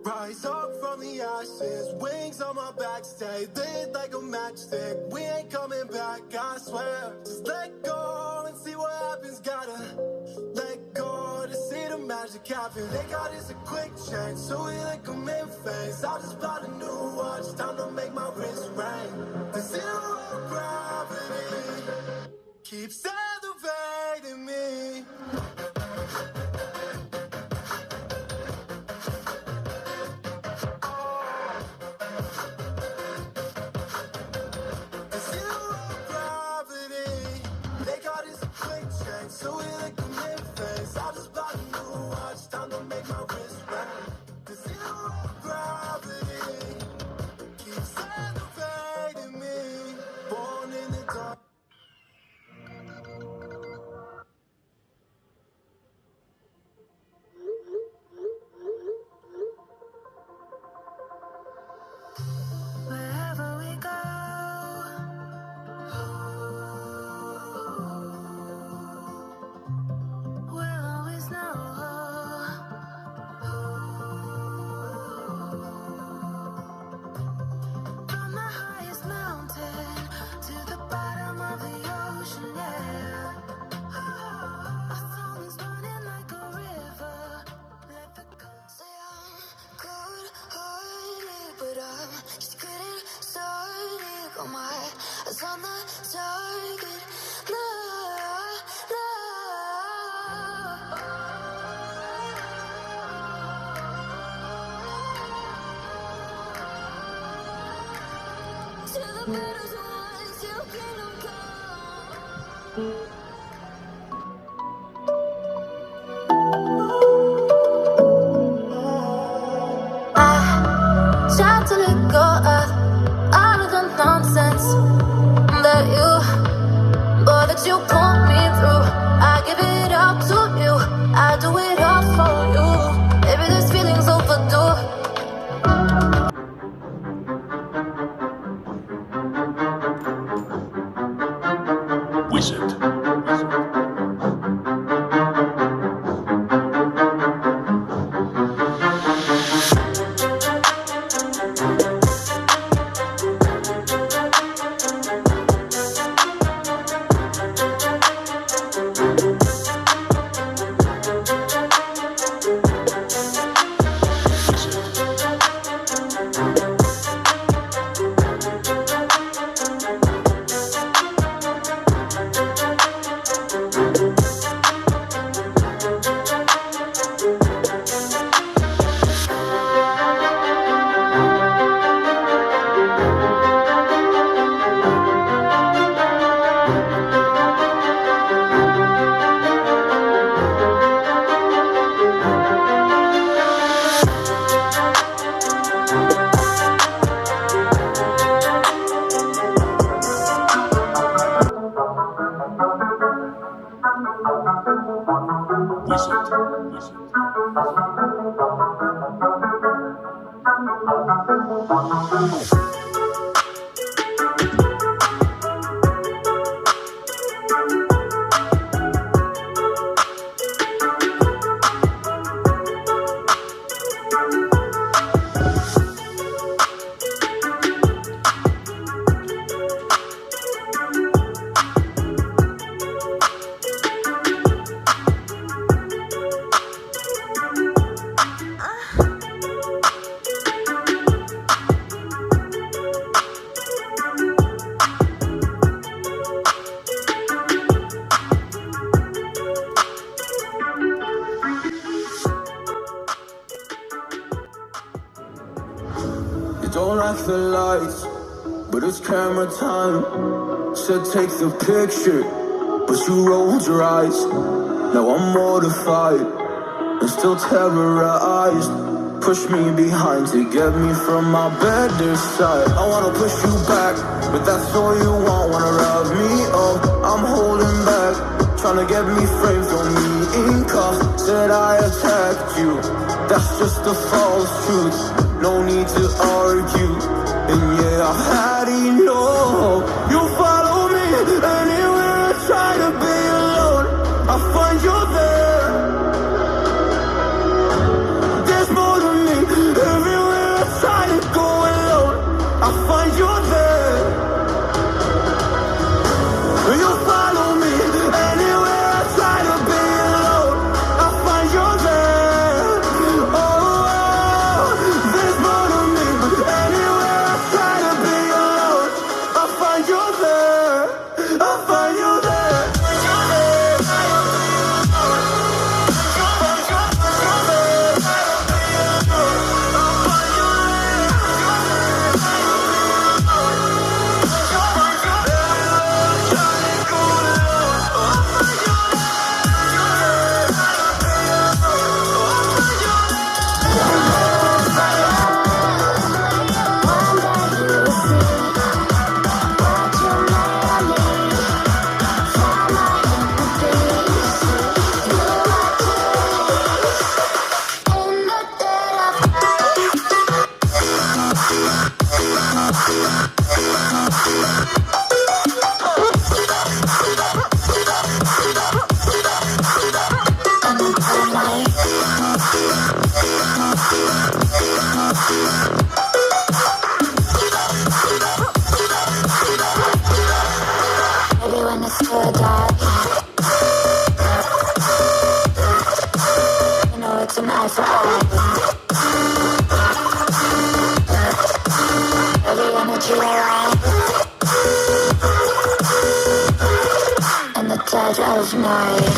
Rise up from the ashes, wings on my back, stay lit like a matchstick. We ain't coming back, I swear. Just let go and see what happens. Gotta let go to see the magic happen. They got us a quick change, so we like them in phase. I just bought a new watch, time to make my wrist ring. The zero gravity keeps elevating me. So we like a mid-face. I just bought a new watch, time to make my wrist ring. The zero gravity keeps elevating me. Born in the dark. Wherever we go, we'll always know. From the highest mountain to the bottom of the ocean, yeah. Our song is running like a river. Let the coast say I'm good-hearted, but I'm just getting started. Got my eyes on the target. To the battles won, till kingdom come. I tried to let go of all of the nonsense that you pulled me through. I give it all to you, I do it all for you. Maybe this feeling's overdue. Wizard. Don't like the lights, but it's camera time. Said take the picture, but you rolled your eyes. Now I'm mortified and still terrorized. Push me behind to get me from my better side. I wanna push you back, but that's all you want. Wanna rub me up, I'm holding back. Try tryna get me framed, got me in cuffs. Said I attacked you, that's just a false truth. No need to argue, and yeah, I've had enough. You follow me anywhere I try to be alone, I find you there. There's more than me, everywhere I try to go alone, I find you there. You follow me anywhere I try to be alone, I find you there. Oh, there's more to me, anywhere I try to be alone, I find you there. I find you there. Maybe when it's so dark, you know it's an eye for eye. Every energy around, and the dead of night.